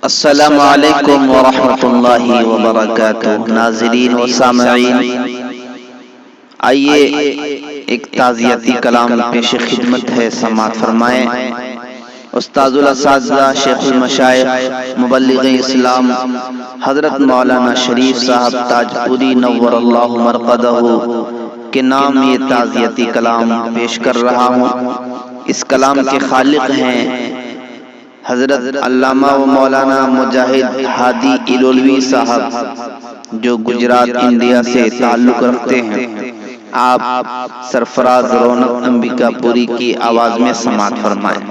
السلام علیکم ورحمۃ اللہ وبرکاتہ۔ ناظرین و سامعین، آئیے ایک تعزیتی کلام پیش خدمت ہے، سماعت فرمائیں۔ استاد الاساتذہ شیخ المشائخ مبلغ اسلام حضرت مولانا شریف صاحب تاج پوری نور اللہ مرقدہ کے نام یہ تعزیتی کلام پیش کر رہا ہوں۔ اس کلام کے خالق ہیں حضرت علامہ و مولانا مجاہد ہادی ایلولوی صاحب، جو گجرات انڈیا سے تعلق رکھتے ہیں۔ آپ سرفراز رونق انبیکا پوری کی آواز میں سماعت فرمائیں۔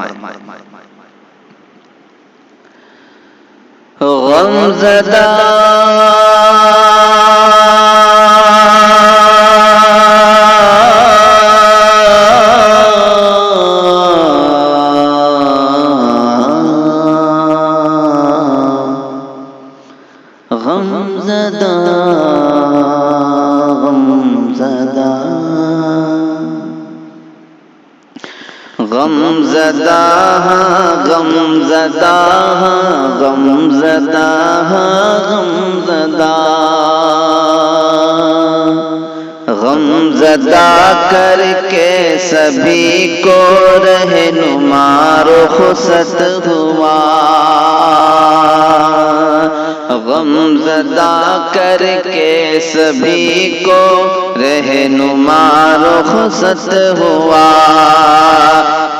غم زدہ غم زدہ غم زدہ غم زدہ غم زدہ غم زدہ کر کے سبھی کو رہنما رخصت ہوا، غم زدہ کر کے سبھی کو رہنما رخصت ہوا،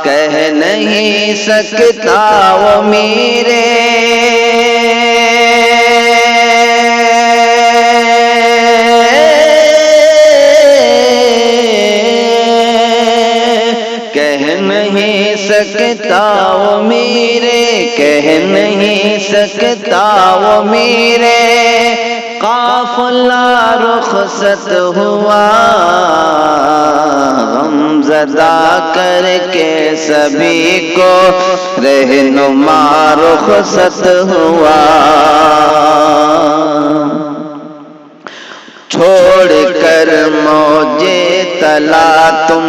کہہ نہیں سکتا وہ میرے کہہ نہیں سکتا وہ میرے کہہ نہیں سکتا وہ میرے قافلہ رخصت ہوا، غم زدہ کر کے سبھی کو رہنما رخصت ہوا، چھوڑ کر موج طلا تم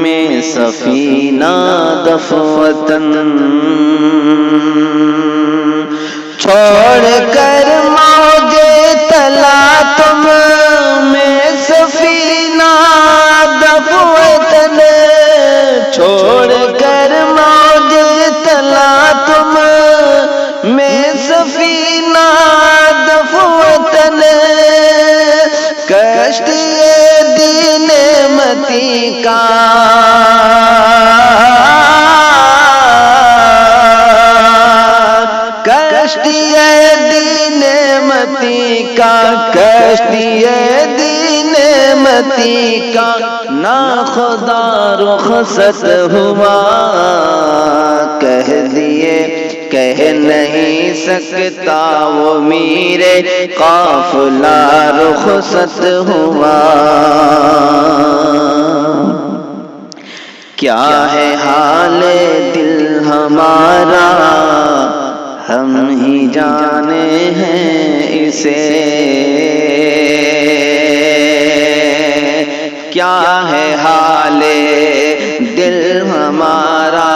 میں سفینہ دف وطن، چھوڑ کر موج طلا تم میں سفینہ دف وطن، چھوڑ کر موج طلا تم میں سفینہ دف وطن، کشتی دین متی کا کشتی دین متی کا کشتی دین متی کا نا خدا رخصت ہوا، کہہ دیے کہہ نہیں سکتا وہ میرے قافلہ رخصت ہوا، کیا ہے حال دل ہمارا ہم ہی جانے ہیں اسے، کیا ہے حال دل ہمارا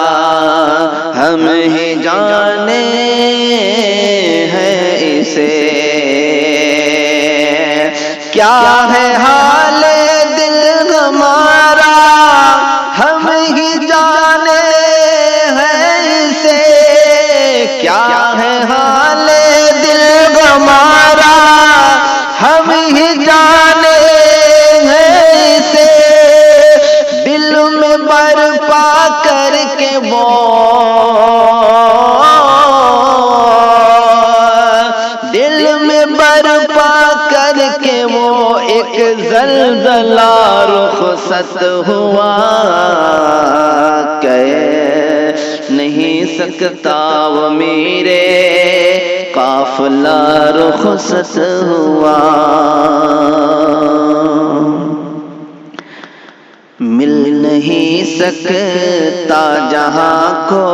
ہم ہی جانے ہیں اسے، کیا ہے حال دل ہمارا ہم ہی جانے ہیں اسے، کیا ہے حال دل ہمارا ہم ہی جانے ہیں اسے، دل میں برپا کر کے وہ دل میں برپا کر کے وہ ایک زلزلہ رخصت ہوا، کہہ نہیں سکتا وہ میرے قافلہ رخصت ہوا، مل نہیں سکتا جہاں کو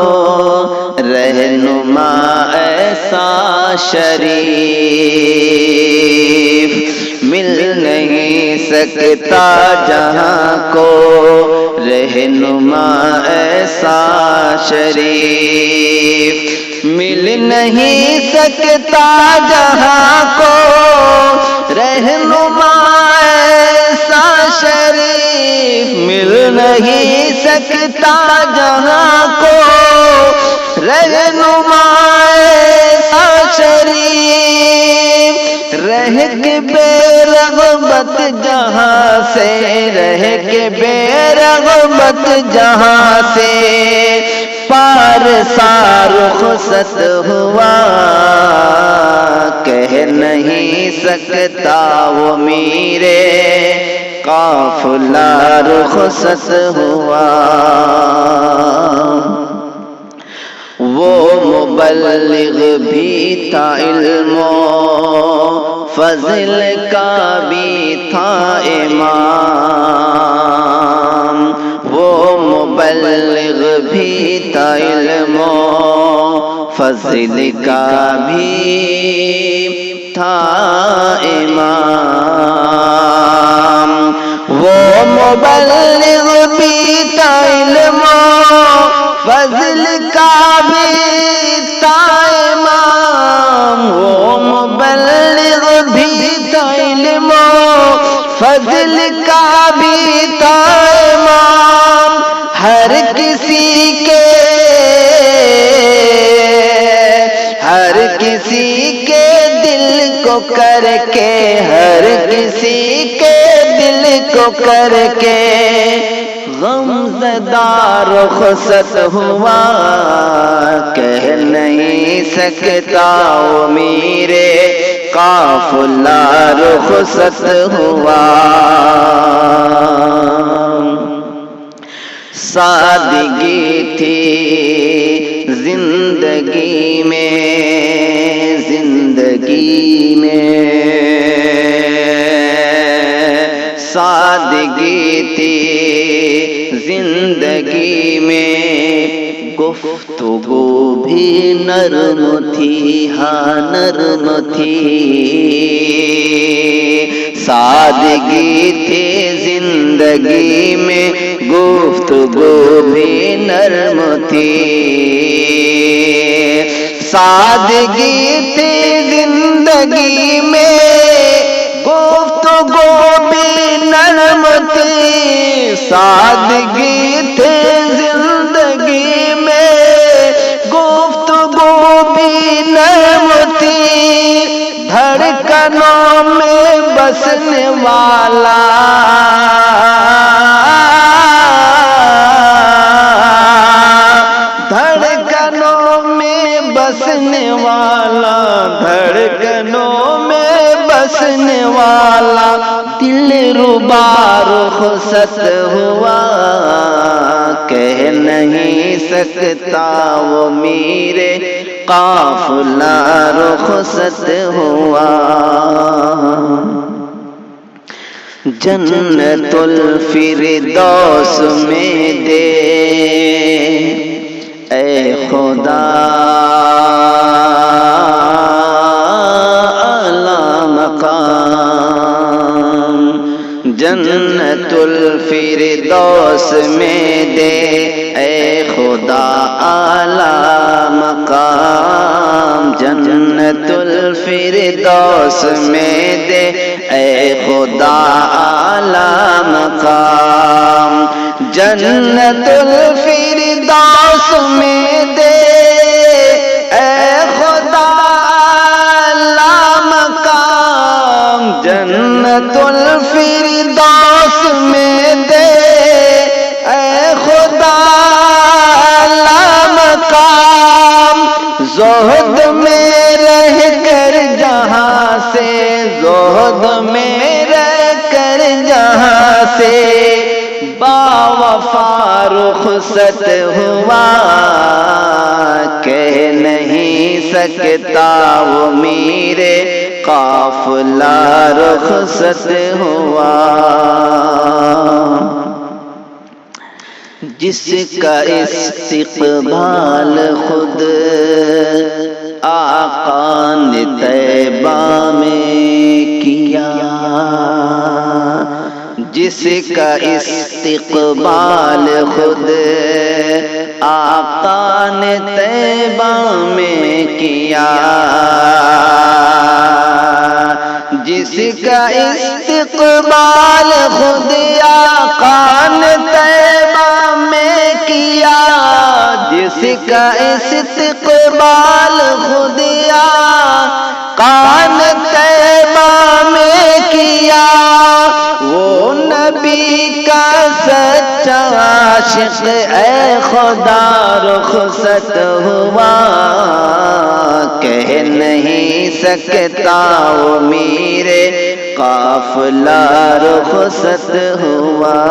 رہنما ایسا شریف، مل نہیں سکتا جہاں کو رہنما ایسا شریف، مل نہیں سکتا جہاں کو رہنما ایسا شریف، مل نہیں سکتا جہاں کو رہنما ایسا شریف، رہ کے بے رغبت جہاں سے، رہ کے بے رغبت جہاں سے پار سا رخصت ہوا، کہہ نہیں سکتا وہ میرے قافلہ رخصت ہوا۔ وہ مبلغ بھی تھا علم و فضل کا بھی تھا امام، وہ مبلغ بھی تھا علم و فضل کا بھی تھا امام، وہ مبلغ بھی تھا علم و فضل کا بھی تھا امام، وہ مبلغ بھی تھا علم و فضل کا بھی تھا امام، ہر کسی کے دل کو کر کے، ہر کسی کے دل کو کر کے غم زدہ رخصت ہوا، کہہ نہیں سکتا وہ میرے قافلہ رخصت ہوا۔ سادگی تھی زندگی میں، زندگی میں سادگی تھی زندگی میں، گفتگو بھی نرم تھی، ہاں نرم تھی، سادگی تھی زندگی میں، گفتگو بھی نرم تھی، سادگی تھی زندگی میں، گفتگو بھی نرم تھی، سادگی تھی زندگی میں، گفتگو بھی نرم تھی، دھڑکنوں میں بسنے والا، دھڑکنوں میں بسنے والا، دھڑکنوں میں بسنے والا، دل ربا رخصت ہوا، کہہ نہیں سکتا وہ میرے قافلہ رخصت ہوا۔ جنت الفردوس میں دے اے خدا اعلی مقام، جنت الفردوس میں دے اے خدا اعلی مقام، جنت الفردوس میں دے اے خدا اعلی مقام، جنت الفردوس میں دے اے خدا اعلی مقام، جنت الفردوس میں دے اے خدا اعلی مقام، زہد میں رہ کر جہاں سے، زہد میں رہ کر جہاں سے باوفا رخصت ہوا، کہہ نہیں سکتا وہ میرے قافلہ رخصت ہوا۔ جس کا استقبال خود آقا نے طیبہ میں کیا، جس کا استقبال خود آقا نے طیبہ میں کیا، جس کا استقبال خود آقا نے طیبہ میں کیا، جس کا استقبال خود آقا نے طیبہ میں کیا، وہ نبی کا سچا عاشق اے خدا رخصت ہوا، کہہ نہیں سکتا وہ میرے قافلہ رخصت ہوا۔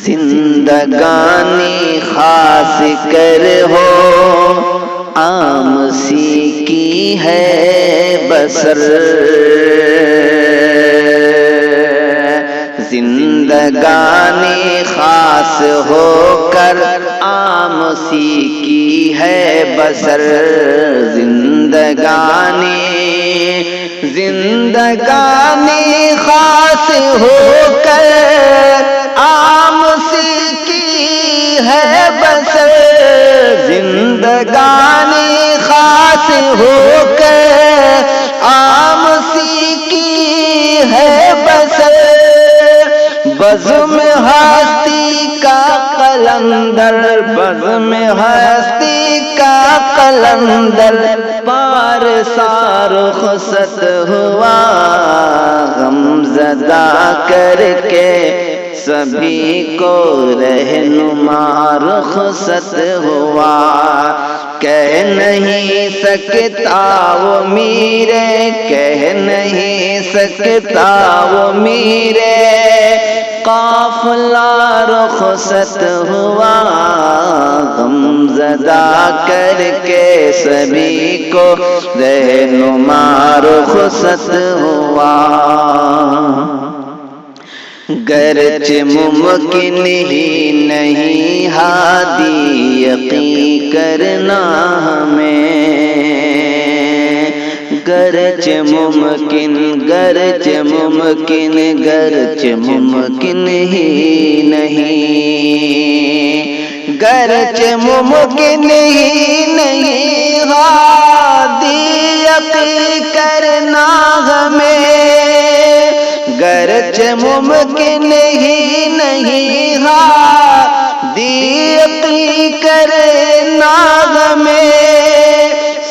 زندگانی خاص کر ہو عام سی کی ہے بسر، زندگانی خاص ہو کر عام سی کی ہے بسر، زندگانی خاص ہو کر عام سی کی ہے بسر، زندگانی خاص ہو کر عام سی کی ہے بسر، بزم ہستی کا قلندر، بزم ہستی کا قلندر پار سار رخصت ہوا، غم زدہ کر کے سبھی کو رہنما رخصت ہوا، کہہ نہیں سکتا وہ میرے، کہہ نہیں سکتا وہ میرے قافلہ رخصت ہوا، غم زدہ کر کے سبھی کو رہنما رخصت ہوا، گرچہ ممکن ہی نہیں ہادی یقین کرنا ہمیں، گرچہ ممکن ہی نہیں، گرچہ ممکن ہی نہیں ہادی یقین کرنا ہمیں، گرچہ ممکن ہی نہیں ہادی یقین کرنا ہمیں،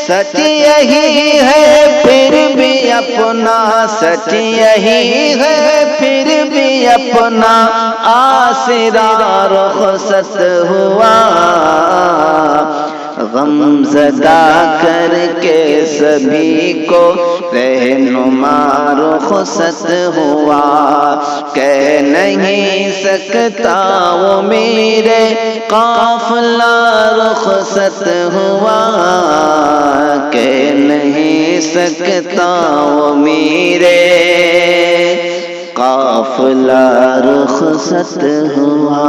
سچ یہی ہے پھر بھی اپنا، سچ یہی ہے پھر بھی اپنا آسرا رخصت ہوا، غم زدہ کر کے سبھی کو رہنما رخصت ہوا، کہہ نہیں سکتا وہ میرے قافلہ رخصت ہوا، کہہ نہیں سکتا وہ میرے قافلہ رخصت ہوا۔